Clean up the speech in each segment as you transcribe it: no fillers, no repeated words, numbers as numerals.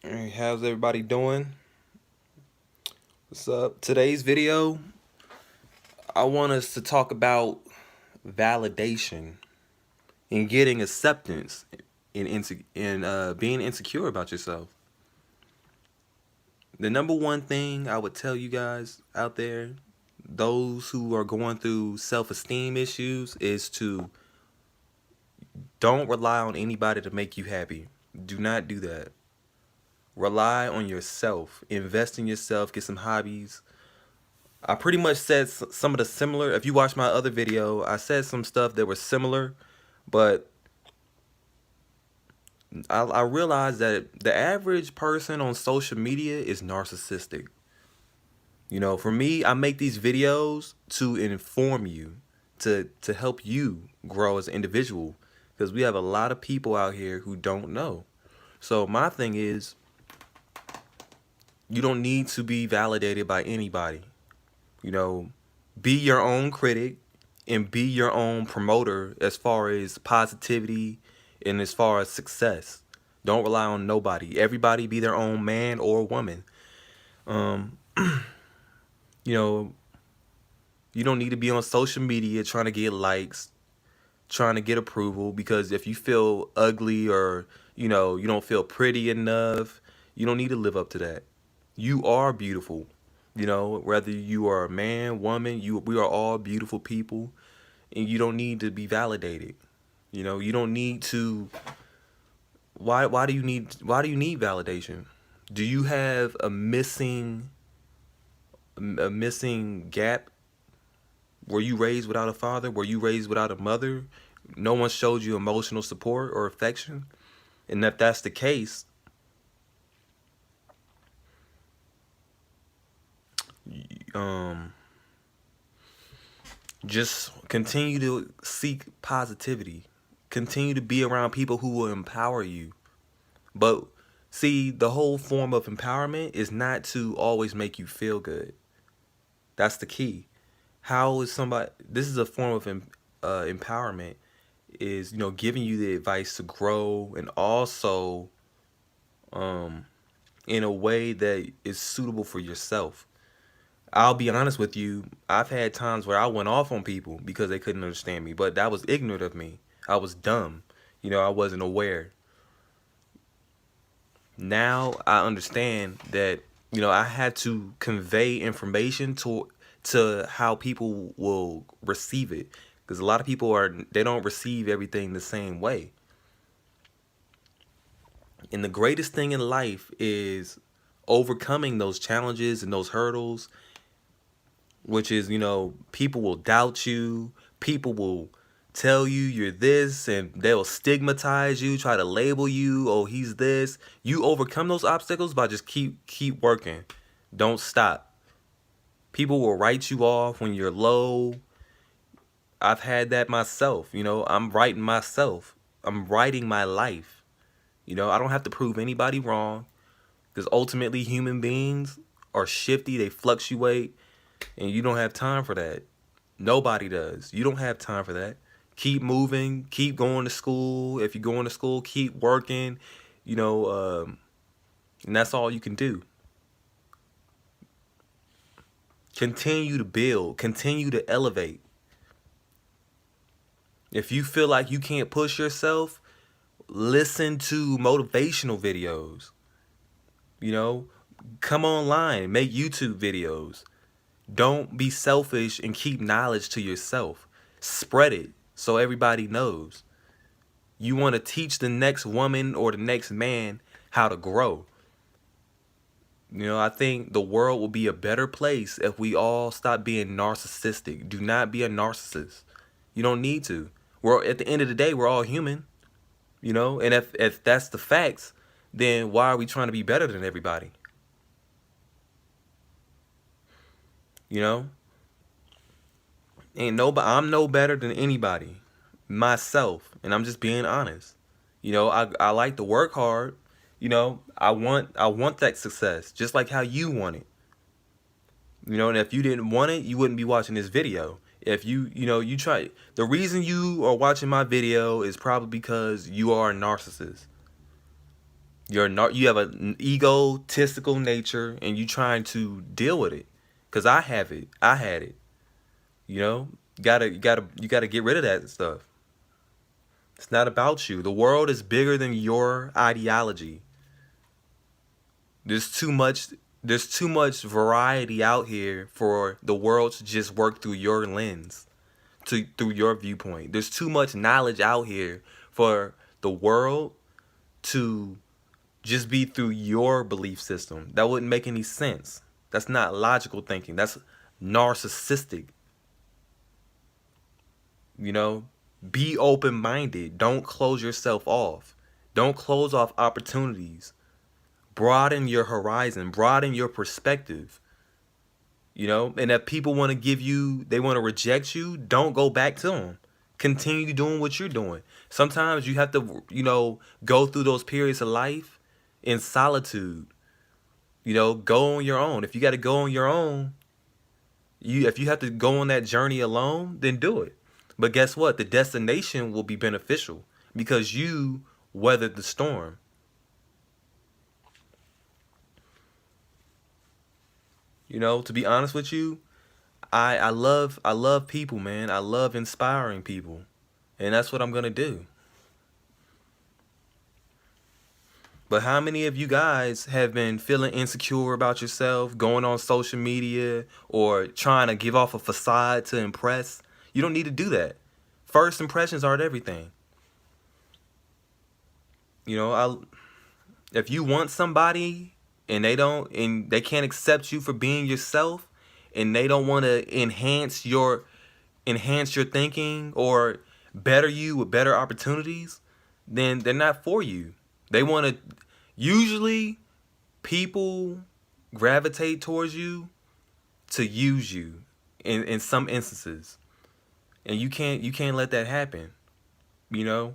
Hey, how's everybody doing? What's up? Today's video, I want us to talk about validation and getting acceptance and being insecure about yourself. The number one thing I would tell you guys out there, those who are going through self-esteem issues, is to don't rely on anybody to make you happy. Do not do that. Rely on yourself. Invest in yourself. Get some hobbies. I pretty much said some of the similar. If you watch my other video, I said some stuff that were similar, but I realized that the average person on social media is narcissistic. You know, for me, I make these videos to inform you, to help you grow as an individual, because we have a lot of people out here who don't know. So my thing is, you don't need to be validated by anybody. You know, be your own critic and be your own promoter as far as positivity and as far as success. Don't rely on nobody. Everybody be their own man or woman. Um, you know, you don't need to be on social media trying to get likes, trying to get approval, because if you feel ugly or, you don't feel pretty enough, you don't need to live up to that. You are beautiful. You know, whether you are a man, woman, we are all beautiful people, and you don't need to be validated. You know, you don't need to. Why do you need validation? Do you have a missing gap? Were you raised without a father? Were you raised without a mother? No one showed you emotional support or affection? And if that's the case, um just continue to seek positivity. Continue to be around people who will empower you. But see, the whole form of empowerment is not to always make you feel good. That's the key. How is somebody? This is a form of empowerment. Is giving you the advice to grow, and also um, in a way that is suitable for yourself. I'll be honest with you. I've had times where I went off on people because they couldn't understand me, but that was ignorant of me. I was dumb. I wasn't aware. Now I understand that I had to convey information to how people will receive it, because a lot of people they don't receive everything the same way. And the greatest thing in life is overcoming those challenges and those hurdles, which is, people will doubt you, people will tell you you're this, and they'll stigmatize you, try to label you, oh, he's this. You overcome those obstacles by just keep working. Don't stop. People will write you off when you're low. I've had that myself. I'm writing myself. I'm writing my life. I don't have to prove anybody wrong, because ultimately human beings are shifty, they fluctuate, and you don't have time for that. Nobody does. You don't have time for that. Keep moving, keep going to school. If you're going to school, keep working, and that's all you can do. Continue to build, continue to elevate. If you feel like you can't push yourself, listen to motivational videos. Come online, make YouTube videos. Don't be selfish and keep knowledge to yourself. Spread it so everybody knows. You want to teach the next woman or the next man how to grow. I think the world will be a better place if we all stop being narcissistic. Do not be a narcissist. You don't need to. At the end of the day, we're all human. And if that's the facts, then why are we trying to be better than everybody? You know? I'm no better than anybody. Myself. And I'm just being honest. I like to work hard. I want that success, just like how you want it. And if you didn't want it, you wouldn't be watching this video. If you try, the reason you are watching my video is probably because you are a narcissist. You have an egotistical nature, and you trying to deal with it. Cause I have it. I had it. You know, you gotta get rid of that stuff. It's not about you. The world is bigger than your ideology. There's too much. There's too much variety out here for the world to just work through your lens, through your viewpoint. There's too much knowledge out here for the world to just be through your belief system. That wouldn't make any sense. That's not logical thinking. That's narcissistic. You know, be open minded. Don't close yourself off. Don't close off opportunities. Broaden your horizon, broaden your perspective. You know, and if people want to give you, they want to reject you, don't go back to them. Continue doing what you're doing. Sometimes you have to, go through those periods of life in solitude. Go on your own. If you got to go on your own, if you have to go on that journey alone, then do it. But guess what? The destination will be beneficial because you weathered the storm. To be honest with you, I love people, man. I love inspiring people. And that's what I'm gonna do. But how many of you guys have been feeling insecure about yourself, going on social media, or trying to give off a facade to impress? You don't need to do that. First impressions aren't everything. If you want somebody and they can't accept you for being yourself, and they don't want to enhance your thinking or better you with better opportunities, then they're not for you. They want to usually people gravitate towards you to use you in some instances. And you can't let that happen. You know?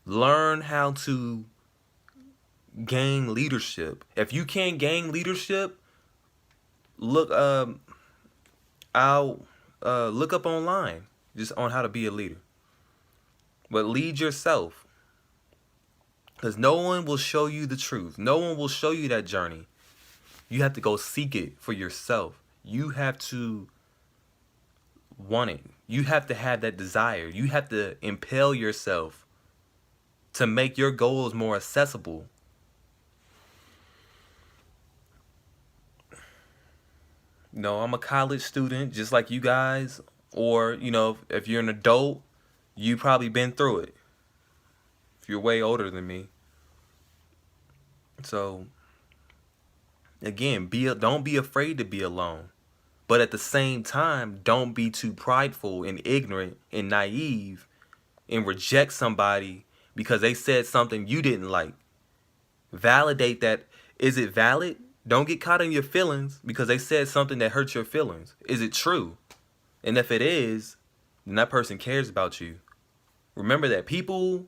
Learn how to gain leadership. If you can't gain leadership, look I'll look up online just on how to be a leader. But lead yourself. Because no one will show you the truth. No one will show you that journey. You have to go seek it for yourself. You have to want it. You have to have that desire. You have to impel yourself to make your goals more accessible. No, I'm a college student just like you guys. Or, if you're an adult, you probably been through it. If you're way older than me. So, again, don't be afraid to be alone. But at the same time, don't be too prideful and ignorant and naive and reject somebody because they said something you didn't like. Validate that. Is it valid? Don't get caught in your feelings because they said something that hurts your feelings. Is it true? And if it is, then that person cares about you. Remember that people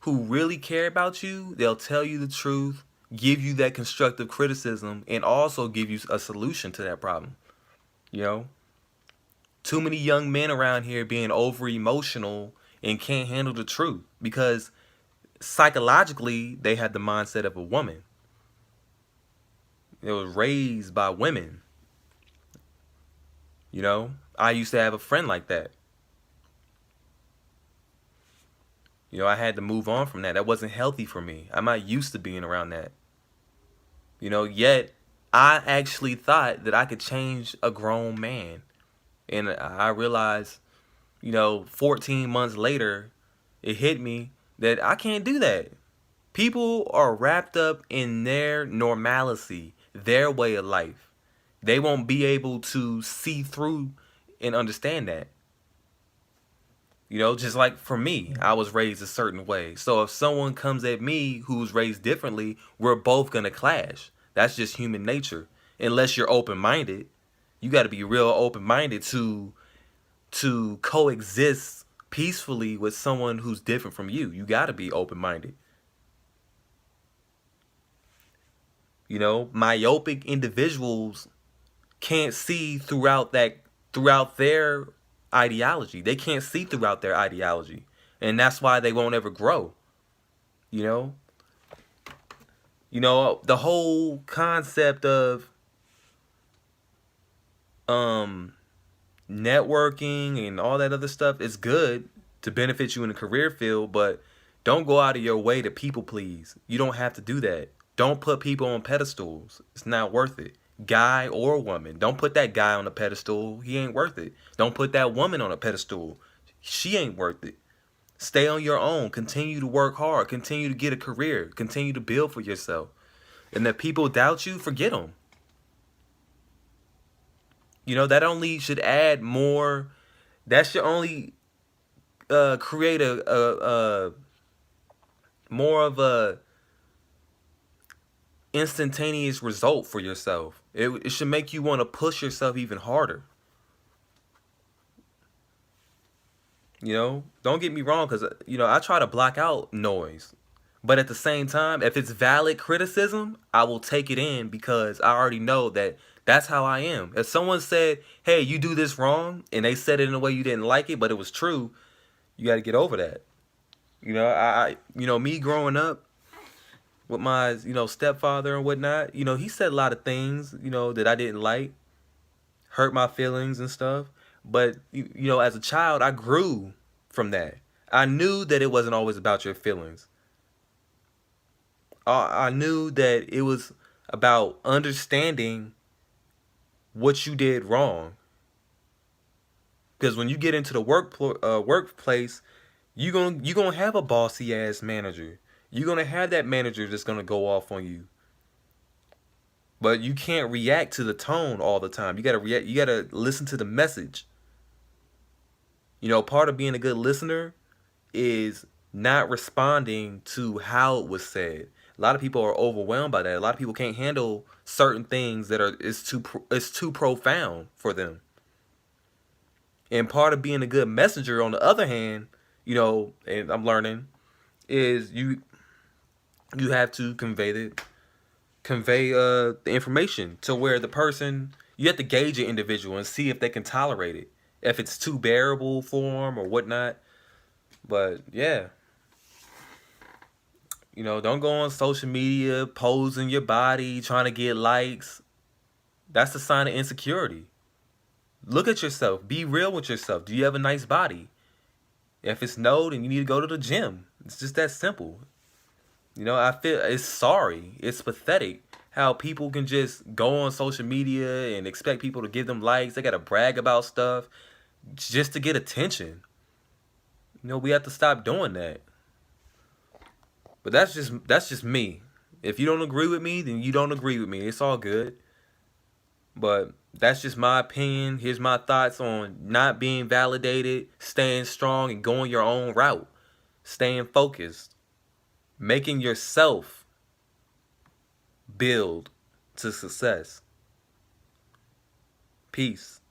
who really care about you, they'll tell you the truth, give you that constructive criticism, and also give you a solution to that problem. Too many young men around here being over emotional and can't handle the truth because psychologically they had the mindset of a woman. It was raised by women. I used to have a friend like that. I had to move on from that. That wasn't healthy for me. I'm not used to being around that. Yet I actually thought that I could change a grown man. And I realized, 14 months later, it hit me that I can't do that. People are wrapped up in their normalcy, their way of life. They won't be able to see through and understand that. Just like for me, I was raised a certain way. So if someone comes at me who's raised differently, we're both going to clash. That's just human nature. Unless you're open-minded. You got to be real open-minded to coexist peacefully with someone who's different from you. You got to be open-minded. Myopic individuals can't see throughout their ideology. They can't see throughout their ideology. And that's why they won't ever grow. You know, the whole concept of um networking and all that other stuff is good to benefit you in the career field, but don't go out of your way to people please. You don't have to do that. Don't put people on pedestals. It's not worth it. Guy or woman. Don't put that guy on a pedestal. He ain't worth it. Don't put that woman on a pedestal. She ain't worth it. Stay on your own. Continue to work hard. Continue to get a career. Continue to build for yourself. And if people doubt you, forget them. You know, that only should add more. That should only create a more of a instantaneous result for yourself. It should make you want to push yourself even harder. You know, don't get me wrong, because you know I try to block out noise, but at the same time, if it's valid criticism, I will take it in because I already know that that's how I am. If someone said, "Hey, you do this wrong," and they said it in a way you didn't like it, but it was true, you got to get over that. You know, you know, me growing up with my, you know, stepfather and whatnot, you know, he said a lot of things, you know, that I didn't like, hurt my feelings and stuff. But, you know, as a child, I grew from that. I knew that it wasn't always about your feelings. I knew that it was about understanding what you did wrong. Because when you get into the workplace, you gonna have a bossy ass manager. You're gonna have that manager that's gonna go off on you. But you can't react to the tone all the time. You gotta react. You gotta listen to the message. You know, part of being a good listener is not responding to how it was said. A lot of people are overwhelmed by that. A lot of people can't handle certain things that are it's too profound for them. And part of being a good messenger, on the other hand, you know, and I'm learning, is you have to convey the information to where the person, you have to gauge an individual and see if they can tolerate it, if it's too bearable for them or whatnot. But yeah, you know, don't go on social media posing your body trying to get likes. That's a sign of insecurity. Look at yourself. Be real with yourself. Do you have a nice body? If it's no, then you need to go to the gym. It's just that simple. You know, I feel it's sorry. It's pathetic how people can just go on social media and expect people to give them likes. They got to brag about stuff just to get attention. You know, we have to stop doing that. But that's just me. If you don't agree with me, then you don't agree with me. It's all good. But that's just my opinion. Here's my thoughts on not being validated, staying strong, and going your own route. Staying focused. Making yourself build to success. Peace.